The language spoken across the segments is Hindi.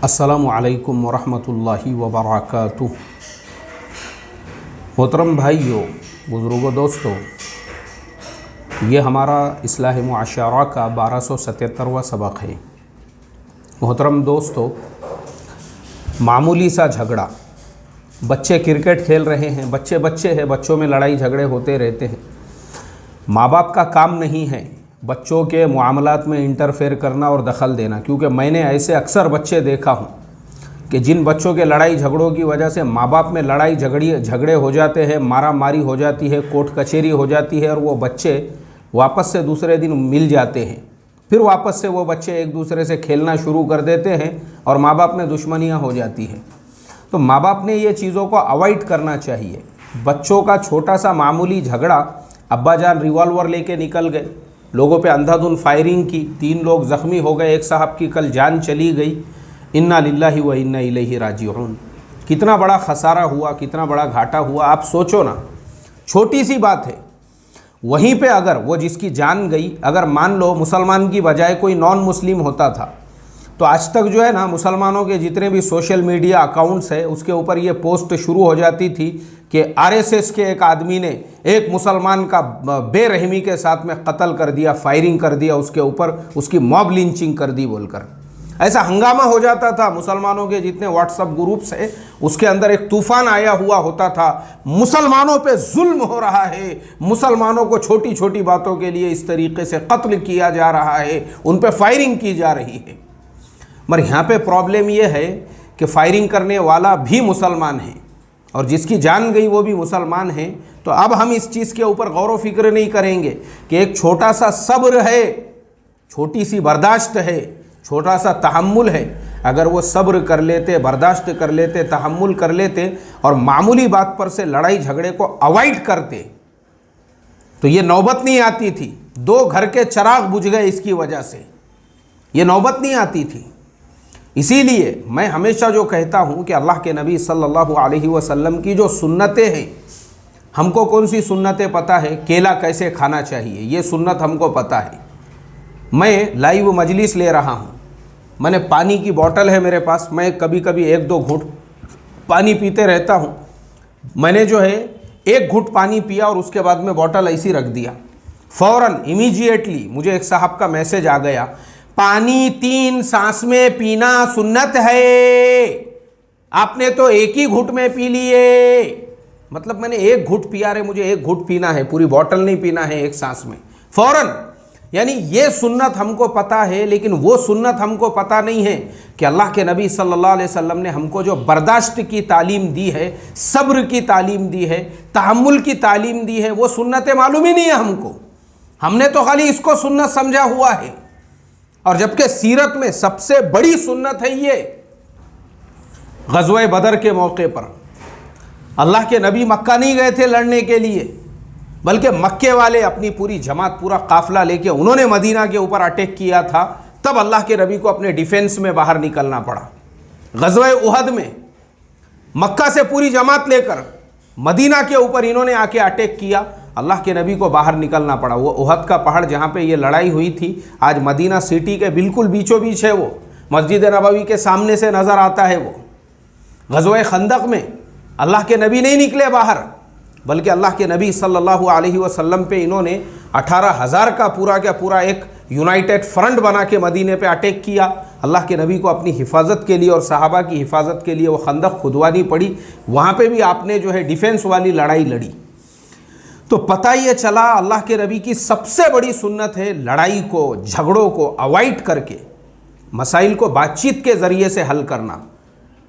अस्सलामु अलैकुम वरहमतुल्लाहि वबरकातुह। मोहतरम भाइयों, बुज़ुर्गों, दोस्तों, ये हमारा इस्लाह मुआशरा का 1277वां सबक है। मोहतरम दोस्तों, मामूली सा झगड़ा, बच्चे क्रिकेट खेल रहे हैं, बच्चे हैं, बच्चों में लड़ाई झगड़े होते रहते हैं। माँ बाप का काम नहीं है बच्चों के मामलात में इंटरफेयर करना और दखल देना, क्योंकि मैंने ऐसे अक्सर बच्चे देखा हूँ कि जिन बच्चों के लड़ाई झगड़ों की वजह से माँ बाप में लड़ाई झगड़े हो जाते हैं, मारा मारी हो जाती है, कोर्ट कचहरी हो जाती है और वो बच्चे वापस से दूसरे दिन मिल जाते हैं। फिर वापस से वो बच्चे एक दूसरे से खेलना शुरू कर देते हैं और माँ बाप में दुश्मनियाँ हो जाती हैं। तो माँ बाप ने ये चीज़ों को अवॉइड करना चाहिए। बच्चों का छोटा सा मामूली झगड़ा, अब्बा जान रिवॉल्वर लेके निकल गए, लोगों पे अंधाधुंध फायरिंग की, 3 लोग ज़ख्मी हो गए, एक साहब की कल जान चली गई। इन्ना लिल्लाहि व इन्ना इलैहि राजिऊन। कितना बड़ा खसारा हुआ, कितना बड़ा घाटा हुआ, आप सोचो ना। छोटी सी बात है। वहीं पे अगर वो जिसकी जान गई, अगर मान लो मुसलमान की बजाय कोई नॉन मुस्लिम होता था, तो आज तक जो है ना, मुसलमानों के जितने भी सोशल मीडिया अकाउंट्स है उसके ऊपर ये पोस्ट शुरू हो जाती थी कि आरएसएस के एक आदमी ने एक मुसलमान का बेरहमी के साथ में कत्ल कर दिया, फायरिंग कर दिया उसके ऊपर, उसकी मॉब लिंचिंग कर दी बोलकर। ऐसा हंगामा हो जाता था। मुसलमानों के जितने व्हाट्सएप ग्रुप्स है उसके अंदर एक तूफान आया हुआ होता था, मुसलमानों पे जुल्म हो रहा है, मुसलमानों को छोटी छोटी बातों के लिए इस तरीके से कत्ल किया जा रहा है, उन पे फायरिंग की जा रही है। मगर यहाँ पे प्रॉब्लम ये है कि फायरिंग करने वाला भी मुसलमान है और जिसकी जान गई वो भी मुसलमान है। तो अब हम इस चीज़ के ऊपर गौर व फिक्र नहीं करेंगे कि एक छोटा सा सब्र है, छोटी सी बर्दाश्त है, छोटा सा तहम्मुल है। अगर वो सब्र कर लेते, बर्दाश्त कर लेते, तहम्मुल कर लेते और मामूली बात पर से लड़ाई झगड़े को अवॉइड करते, तो ये नौबत नहीं आती थी। 2 घर के चिराग बुझ गए इसकी वजह से, ये नौबत नहीं आती थी। इसीलिए मैं हमेशा जो कहता हूँ कि अल्लाह के नबी सल्लल्लाहु अलैहि वसल्लम की जो सुन्नतें हैं, हमको कौन सी सुन्नतें पता है? केला कैसे खाना चाहिए, ये सुन्नत हमको पता है। मैं लाइव मजलिस ले रहा हूँ, मैंने पानी की बोतल है मेरे पास, मैं कभी कभी 1-2 घूंट पानी पीते रहता हूँ। मैंने जो है 1 घूंट पानी पिया और उसके बाद में बोतल ऐसी रख दिया। फ़ौरन इमीडिएटली मुझे एक साहब का मैसेज आ गया, पानी 3 सांस में पीना सुन्नत है, आपने तो 1 ही घूंट में पी लिए। मतलब मैंने 1 घूंट पिया रे, मुझे 1 घूंट पीना है, पूरी बोतल नहीं पीना है 1 सांस में, फौरन। यानी ये सुन्नत हमको पता है, लेकिन वो सुन्नत हमको पता नहीं है कि अल्लाह के नबी सल्लल्लाहु अलैहि वसल्लम ने हमको जो बर्दाश्त की तालीम दी है, सब्र की तालीम दी है, तहम्मुल की तालीम दी है, वो सुन्नतें मालूम ही नहीं है हमको। हमने तो खाली इसको सुन्नत समझा हुआ है। और जबकि सीरत में सबसे बड़ी सुन्नत है ये। ग़ज़वा बदर के मौके पर अल्लाह के नबी मक्का नहीं गए थे लड़ने के लिए, बल्कि मक्के वाले अपनी पूरी जमात, पूरा काफिला लेके उन्होंने मदीना के ऊपर अटैक किया था। तब अल्लाह के नबी को अपने डिफेंस में बाहर निकलना पड़ा। ग़ज़वा उहद में मक्का से पूरी जमात लेकर मदीना के ऊपर इन्होंने आके अटैक किया, अल्लाह के नबी को बाहर निकलना पड़ा। वो उहद का पहाड़ जहाँ पे ये लड़ाई हुई थी, आज मदीना सिटी के बिल्कुल बीचों बीच है। वो मस्जिद नबवी के सामने से नज़र आता है। वो ग़ज़वा खंदक में अल्लाह के नबी नहीं निकले बाहर, बल्कि अल्लाह के नबी सल्लल्लाहु अलैहि वसल्लम पे इन्होंने 18,000 का पूरा एक यूनाइटेड फ्रंट बना के मदीने पे अटैक किया। अल्लाह के नबी को अपनी हिफाजत के लिए और सहाबा की हिफाजत के लिए वो खंदक खुदवानी पड़ी। वहाँ पे भी आपने जो है डिफेंस वाली लड़ाई लड़ी। तो पता ये चला अल्लाह के नबी की सबसे बड़ी सुन्नत है लड़ाई को, झगड़ों को अवॉइड करके मसाइल को बातचीत के ज़रिए से हल करना।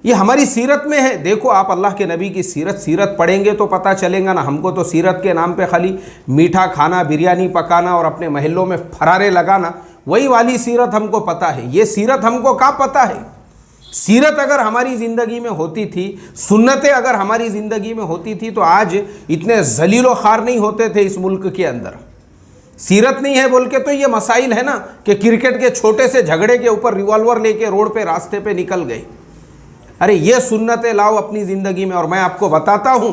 ये हमारी सीरत में है। देखो आप अल्लाह के नबी की सीरत पढ़ेंगे तो पता चलेगा ना। हमको तो सीरत के नाम पे खाली मीठा खाना, बिरयानी पकाना और अपने महलों में फरारे लगाना, वही वाली सीरत हमको पता है। ये सीरत हमको कहाँ पता है? सीरत अगर हमारी ज़िंदगी में होती थी, सुन्नतें अगर हमारी ज़िंदगी में होती थी, तो आज इतने ज़लीलो ख़ार नहीं होते थे इस मुल्क के अंदर। सीरत नहीं है बोल के तो ये मसाइल है ना कि क्रिकेट के छोटे से झगड़े के ऊपर रिवॉल्वर लेके रोड पे, रास्ते पे निकल गए। अरे ये सुन्नतें लाओ अपनी ज़िंदगी में। और मैं आपको बताता हूँ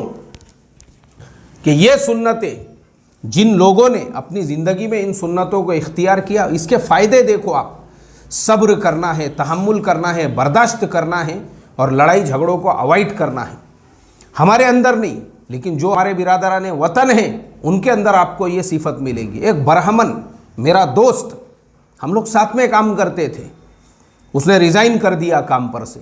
कि ये सुन्नतें जिन लोगों ने अपनी ज़िंदगी में इन सुन्नतों को इख्तियार किया, इसके फ़ायदे देखो आप। सब्र करना है, तहम्मुल करना है, बर्दाश्त करना है और लड़ाई झगड़ों को अवॉइड करना है। हमारे अंदर नहीं, लेकिन जो हमारे बिरादरान वतन हैं उनके अंदर आपको ये सिफत मिलेगी। एक बरहमन मेरा दोस्त, हम लोग साथ में काम करते थे, उसने रिज़ाइन कर दिया काम पर से।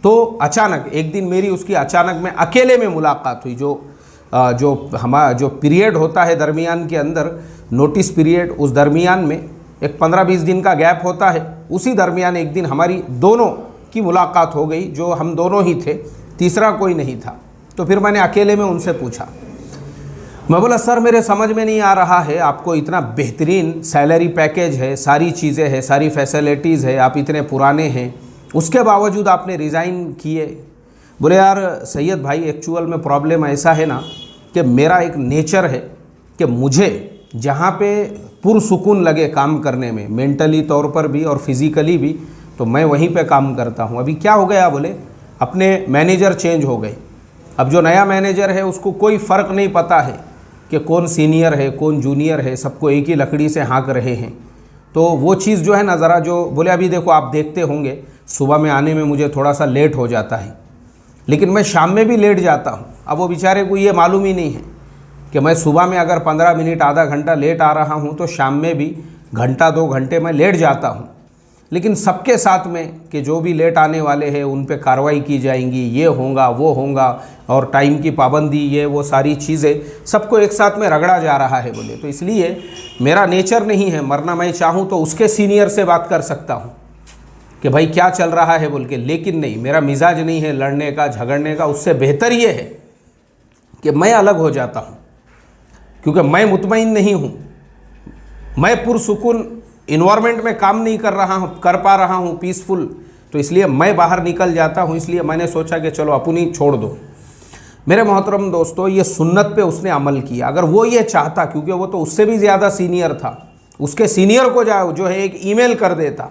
तो अचानक एक दिन मेरी उसकी अचानक में अकेले में मुलाकात हुई। जो पीरियड होता है दरमियान के अंदर, नोटिस पीरियड, उस दरमियान में एक 15-20 दिन का गैप होता है। उसी दरमियान एक दिन हमारी दोनों की मुलाकात हो गई, जो हम दोनों ही थे, तीसरा कोई नहीं था। तो फिर मैंने अकेले में उनसे पूछा, मैं बोला सर मेरे समझ में नहीं आ रहा है, आपको इतना बेहतरीन सैलरी पैकेज है, सारी चीज़ें हैं, सारी फैसिलिटीज़ है, आप इतने पुराने हैं, उसके बावजूद आपने रिज़ाइन किए। बोले यार सैयद भाई, एक्चुअल में प्रॉब्लम ऐसा है ना कि मेरा एक नेचर है कि मुझे जहाँ पे पुरसुकून लगे काम करने में, मेंटली तौर पर भी और फिज़िकली भी, तो मैं वहीं पे काम करता हूँ। अभी क्या हो गया, बोले अपने मैनेजर चेंज हो गए। अब जो नया मैनेजर है उसको कोई फ़र्क नहीं पता है कि कौन सीनियर है कौन जूनियर है, सबको एक ही लकड़ी से हाँक रहे हैं। तो वो चीज़ जो है ना ज़रा, जो बोले अभी देखो आप देखते होंगे सुबह में आने में मुझे थोड़ा सा लेट हो जाता है, लेकिन मैं शाम में भी लेट जाता हूँ। अब वो बेचारे को ये मालूम ही नहीं है कि मैं सुबह में अगर 15 मिनट आधा घंटा लेट आ रहा हूँ तो शाम में भी घंटा 2 घंटे मैं लेट जाता हूँ। लेकिन सबके साथ में कि जो भी लेट आने वाले हैं उन पे कार्रवाई की जाएंगी, ये होगा वो होगा, और टाइम की पाबंदी, ये वो सारी चीज़ें सबको एक साथ में रगड़ा जा रहा है। बोले तो इसलिए मेरा नेचर नहीं है, मरना मैं चाहूँ तो उसके सीनियर से बात कर सकता हूँ कि भाई क्या चल रहा है बोल के, लेकिन नहीं, मेरा मिजाज नहीं है लड़ने का झगड़ने का। उससे बेहतर ये है कि मैं अलग हो जाता हूँ, क्योंकि मैं मुतमईन नहीं हूँ, मैं पुरसुकून इन्वायरमेंट में काम नहीं कर पा रहा हूँ पीसफुल, तो इसलिए मैं बाहर निकल जाता हूँ। इसलिए मैंने सोचा कि चलो अपनी छोड़ दो। मेरे मोहतरम दोस्तों, ये सुन्नत पे उसने अमल किया। अगर वो ये चाहता, क्योंकि वो तो उससे भी ज़्यादा सीनियर था, उसके सीनियर को जो है एक ईमेल कर देता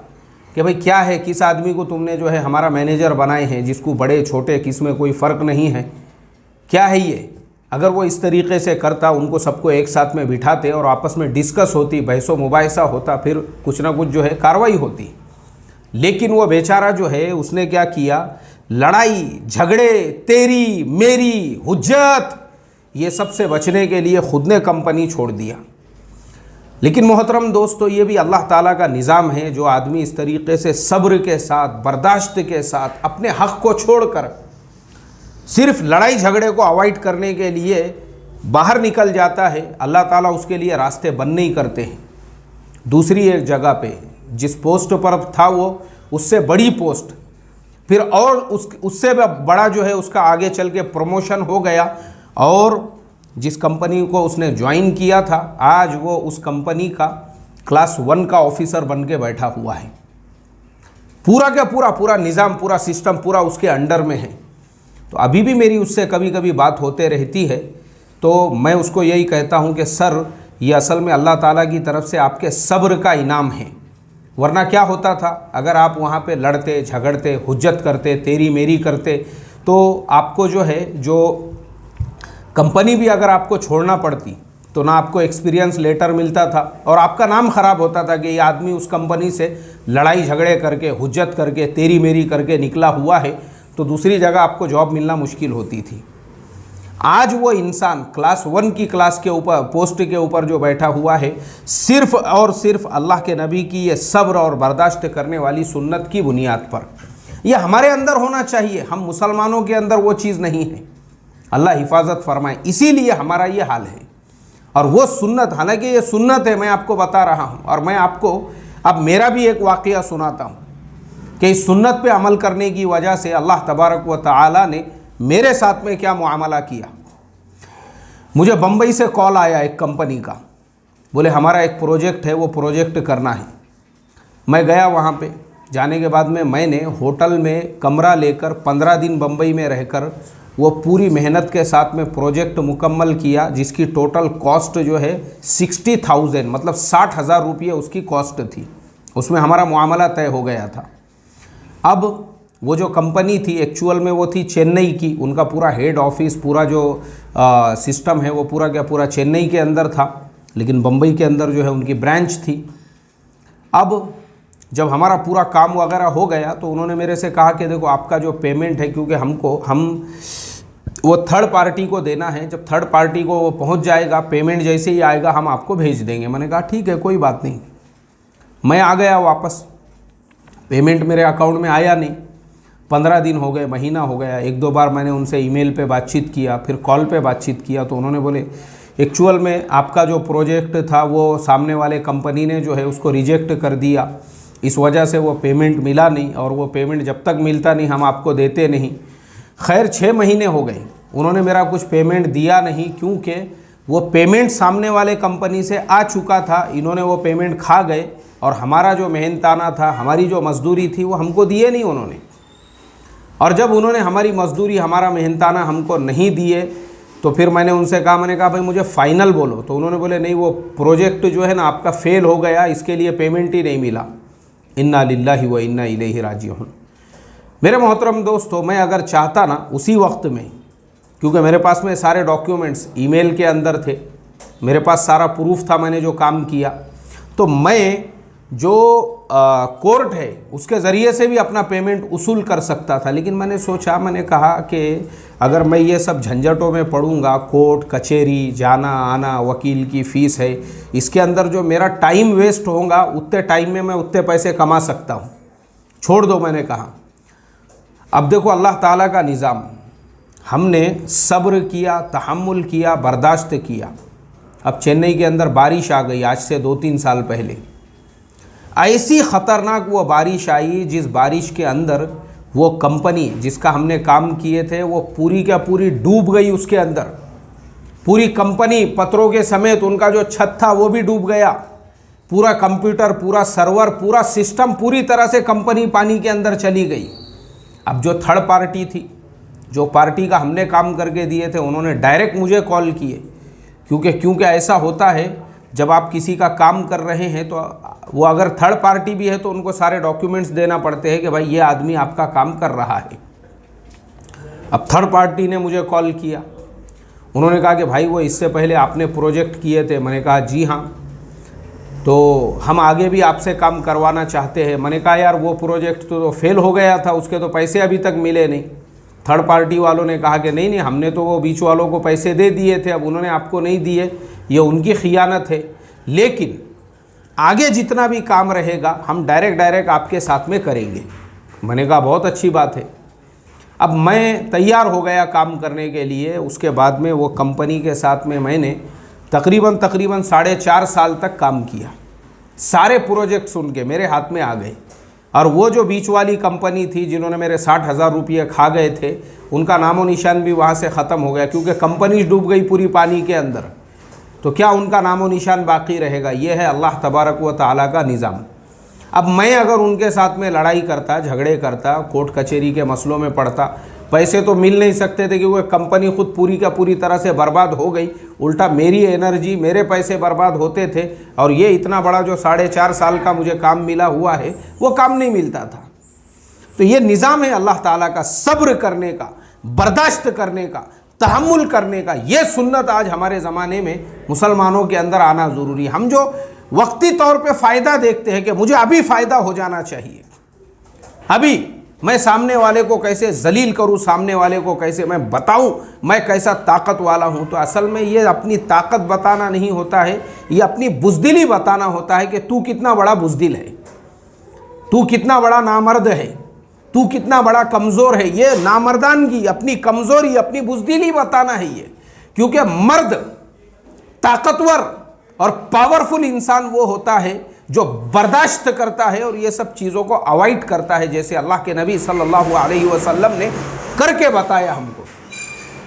कि भाई क्या है, किस आदमी को तुमने जो है हमारा मैनेजर बनाए हैं, जिसको बड़े छोटे किस में कोई फ़र्क नहीं है, क्या है ये। अगर वो इस तरीके से करता, उनको सबको एक साथ में बिठाते और आपस में डिस्कस होती, बहसो मुबाहिसा होता, फिर कुछ ना कुछ जो है कार्रवाई होती। लेकिन वो बेचारा जो है उसने क्या किया, लड़ाई झगड़े, तेरी मेरी हुज्जत, ये सब से बचने के लिए खुद ने कंपनी छोड़ दिया। लेकिन मोहतरम दोस्तों, ये भी अल्लाह ताला का निज़ाम है। जो आदमी इस तरीके से सब्र के साथ, बर्दाश्त के साथ अपने हक़ को छोड़कर सिर्फ लड़ाई झगड़े को अवॉइड करने के लिए बाहर निकल जाता है, अल्लाह ताला उसके लिए रास्ते बंद नहीं करते हैं। दूसरी एक जगह पे जिस पोस्ट पर था वो, उससे बड़ी पोस्ट, फिर और उससे बड़ा जो है उसका आगे चल के प्रमोशन हो गया, और जिस कंपनी को उसने ज्वाइन किया था आज वो उस कंपनी का क्लास 1 का ऑफिसर बन के बैठा हुआ है। पूरा का पूरा निज़ाम, पूरा सिस्टम पूरा उसके अंडर में है। तो अभी भी मेरी उससे कभी कभी बात होते रहती है, तो मैं उसको यही कहता हूँ कि सर, ये असल में अल्लाह ताला की तरफ से आपके सब्र का इनाम है। वरना क्या होता था, अगर आप वहाँ पे लड़ते झगड़ते, हुज्जत करते, तेरी मेरी करते, तो आपको जो है, जो कंपनी भी अगर आपको छोड़ना पड़ती तो ना आपको एक्सपीरियंस लेटर मिलता था, और आपका नाम ख़राब होता था कि ये आदमी उस कंपनी से लड़ाई झगड़े करके, हुज्जत करके, तेरी मेरी करके निकला हुआ है, तो दूसरी जगह आपको जॉब मिलना मुश्किल होती थी। आज वो इंसान क्लास 1 की क्लास के ऊपर, पोस्ट के ऊपर जो बैठा हुआ है, सिर्फ़ और सिर्फ अल्लाह के नबी की ये सब्र और बर्दाश्त करने वाली सुन्नत की बुनियाद पर। यह हमारे अंदर होना चाहिए, हम मुसलमानों के अंदर वो चीज़ नहीं है। अल्लाह हिफाजत फरमाए, इसीलिए हमारा ये हाल है। और वो सुन्नत, हालांकि ये सुन्नत है, मैं आपको बता रहा हूँ, और मैं आपको अब मेरा भी एक वाक़या सुनाता हूँ कि इस सुन्नत पे अमल करने की वजह से अल्लाह तबारक व तआला ने मेरे साथ में क्या मुआमला किया। मुझे बम्बई से कॉल आया एक कंपनी का, बोले हमारा एक प्रोजेक्ट है, वो प्रोजेक्ट करना है। मैं गया वहाँ पे, जाने के बाद में मैंने होटल में कमरा लेकर 15 दिन बम्बई में रहकर वो पूरी मेहनत के साथ में प्रोजेक्ट मुकम्मल किया, जिसकी टोटल कॉस्ट जो है 60,000 मतलब 60,000 रुपये उसकी कॉस्ट थी। उसमें हमारा मामला तय हो गया था। अब वो जो कंपनी थी एक्चुअल में वो थी चेन्नई की, उनका पूरा हेड ऑफिस, पूरा जो सिस्टम है वो पूरा क्या पूरा चेन्नई के अंदर था, लेकिन बम्बई के अंदर जो है उनकी ब्रांच थी। अब जब हमारा पूरा काम वगैरह हो गया तो उन्होंने मेरे से कहा कि देखो आपका जो पेमेंट है, क्योंकि हम वो थर्ड पार्टी को देना है, जब थर्ड पार्टी को वो पहुंच जाएगा पेमेंट जैसे ही आएगा हम आपको भेज देंगे। मैंने कहा ठीक है कोई बात नहीं। मैं आ गया वापस, पेमेंट मेरे अकाउंट में आया नहीं। 15 दिन हो गए, महीना हो गया। 1-2 बार मैंने उनसे ईमेल पे बातचीत किया, फिर कॉल पे बातचीत किया, तो उन्होंने बोले एक्चुअल में आपका जो प्रोजेक्ट था वो सामने वाले कंपनी ने जो है उसको रिजेक्ट कर दिया, इस वजह से वो पेमेंट मिला नहीं, और वो पेमेंट जब तक मिलता नहीं हम आपको देते नहीं। खैर 6 महीने हो गए, उन्होंने मेरा कुछ पेमेंट दिया नहीं, क्योंकि वो पेमेंट सामने वाले कंपनी से आ चुका था। इन्होंने वो पेमेंट खा गए और हमारा जो मेहनताना था, हमारी जो मजदूरी थी वो हमको दिए नहीं उन्होंने। और जब उन्होंने हमारी मजदूरी, हमारा मेहनताना हमको नहीं दिए तो फिर मैंने उनसे कहा, मैंने कहा भाई मुझे फ़ाइनल बोलो। तो उन्होंने बोले नहीं वो प्रोजेक्ट जो है ना आपका फ़ेल हो गया, इसके लिए पेमेंट ही नहीं मिला। इन्ना लिल्लाहि व इन्ना इलैहि राजिऊन। मेरे मोहतरम दोस्तों, मैं अगर चाहता ना उसी वक्त में, क्योंकि मेरे पास में सारे डॉक्यूमेंट्स ईमेल के अंदर थे, मेरे पास सारा प्रूफ था मैंने जो काम किया, तो मैं जो कोर्ट है उसके ज़रिए से भी अपना पेमेंट उसूल कर सकता था। लेकिन मैंने सोचा, मैंने कहा कि अगर मैं ये सब झंझटों में पड़ूंगा, कोर्ट कचहरी जाना आना, वकील की फ़ीस है, इसके अंदर जो मेरा टाइम वेस्ट होगा उतने टाइम में मैं उतने पैसे कमा सकता हूँ, छोड़ दो। मैंने कहा अब देखो अल्लाह ताला का निज़ाम, हमने सब्र किया, तहम्मुल किया, बर्दाश्त किया। अब चेन्नई के अंदर बारिश आ गई आज से 2-3 साल पहले। ऐसी ख़तरनाक वो बारिश आई जिस बारिश के अंदर वो कंपनी जिसका हमने काम किए थे वो पूरी का पूरी डूब गई। उसके अंदर पूरी कंपनी पत्रों के समेत, उनका जो छत था वो भी डूब गया, पूरा कंप्यूटर, पूरा सर्वर, पूरा सिस्टम, पूरी तरह से कंपनी पानी के अंदर चली गई। अब जो थर्ड पार्टी थी, जो पार्टी का हमने काम करके दिए थे, उन्होंने डायरेक्ट मुझे कॉल किए, क्योंकि ऐसा होता है जब आप किसी का काम कर रहे हैं तो वो अगर थर्ड पार्टी भी है तो उनको सारे डॉक्यूमेंट्स देना पड़ते हैं कि भाई ये आदमी आपका काम कर रहा है। अब थर्ड पार्टी ने मुझे कॉल किया, उन्होंने कहा कि भाई वो इससे पहले आपने प्रोजेक्ट किए थे। मैंने कहा जी हाँ, तो हम आगे भी आपसे काम करवाना चाहते हैं। मैंने कहा यार वो प्रोजेक्ट तो फेल हो गया था, उसके तो पैसे अभी तक मिले नहीं। थर्ड पार्टी वालों ने कहा कि नहीं हमने तो वो बीच वालों को पैसे दे दिए थे, अब उन्होंने आपको नहीं दिए, ये उनकी खियानत है। लेकिन आगे जितना भी काम रहेगा हम डायरेक्ट आपके साथ में करेंगे। मैंने कहा बहुत अच्छी बात है। अब मैं तैयार हो गया काम करने के लिए। उसके बाद में वो कंपनी के साथ में मैंने तकरीबन 4.5 साल तक काम किया। सारे प्रोजेक्ट्स उनके मेरे हाथ में आ गए। और वो जो बीच वाली कंपनी थी जिन्होंने मेरे 60,000 रुपये खा गए थे, उनका नामो निशान भी वहाँ से ख़त्म हो गया, क्योंकि कंपनी डूब गई पूरी पानी के अंदर। तो क्या उनका नामो निशान बाकी रहेगा? ये है अल्लाह तबारक व तआला का निज़ाम। अब मैं अगर उनके साथ में लड़ाई करता, झगड़े करता, कोर्ट कचहरी के मसलों में पड़ता, पैसे तो मिल नहीं सकते थे क्योंकि कंपनी खुद पूरी का पूरी तरह से बर्बाद हो गई। उल्टा मेरी एनर्जी, मेरे पैसे बर्बाद होते थे, और ये इतना बड़ा जो 4.5 साल का मुझे काम मिला हुआ है वो काम नहीं मिलता था। तो ये निज़ाम है अल्लाह ताला का, सब्र करने का, बर्दाश्त करने का, तहम्मुल करने का। ये सुन्नत आज हमारे ज़माने में मुसलमानों के अंदर आना ज़रूरी है। हम जो वक्ती तौर पे फ़ायदा देखते हैं कि मुझे अभी फ़ायदा हो जाना चाहिए, अभी मैं सामने वाले को कैसे जलील करूं, सामने वाले को कैसे मैं बताऊं मैं कैसा ताकत वाला हूं, तो असल में ये अपनी ताकत बताना नहीं होता है, ये अपनी बुज़दिली बताना होता है कि तू कितना बड़ा बुज़दिल है, तू कितना बड़ा नामर्द है, तू कितना बड़ा कमज़ोर है। ये नामर्दानगी, अपनी कमज़ोरी, अपनी बुज़दिली बताना है ये। क्योंकि मर्द, ताकतवर और पावरफुल इंसान वो होता है जो बर्दाश्त करता है और ये सब चीज़ों को अवॉइड करता है, जैसे अल्लाह के नबी सल्लल्लाहु अलैहि वसल्लम ने करके बताया हमको।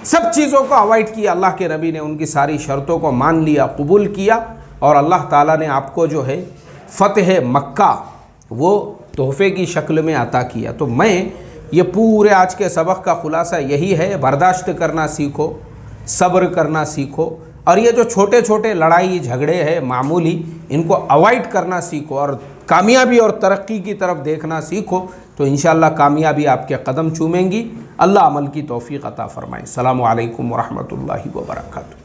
सब चीज़ों को अवॉइड किया अल्लाह के नबी ने, उनकी सारी शर्तों को मान लिया, कबूल किया, और अल्लाह ताला ने आपको जो है फ़तह मक्का वो तोहफ़े की शक्ल में अता किया। तो मैं ये पूरे आज के सबक का ख़ुलासा यही है, बर्दाश्त करना सीखो, सब्र करना सीखो, और ये जो छोटे छोटे लड़ाई झगड़े हैं मामूली, इनको अवॉइड करना सीखो और कामयाबी और तरक्की की तरफ देखना सीखो, तो इंशाअल्लाह कामयाबी आपके कदम चूमेंगी। अल्लाह अमल की तौफीक अता फ़रमाए। अस्सलामु अलैकुम व रहमतुल्लाहि व बरकातुहू।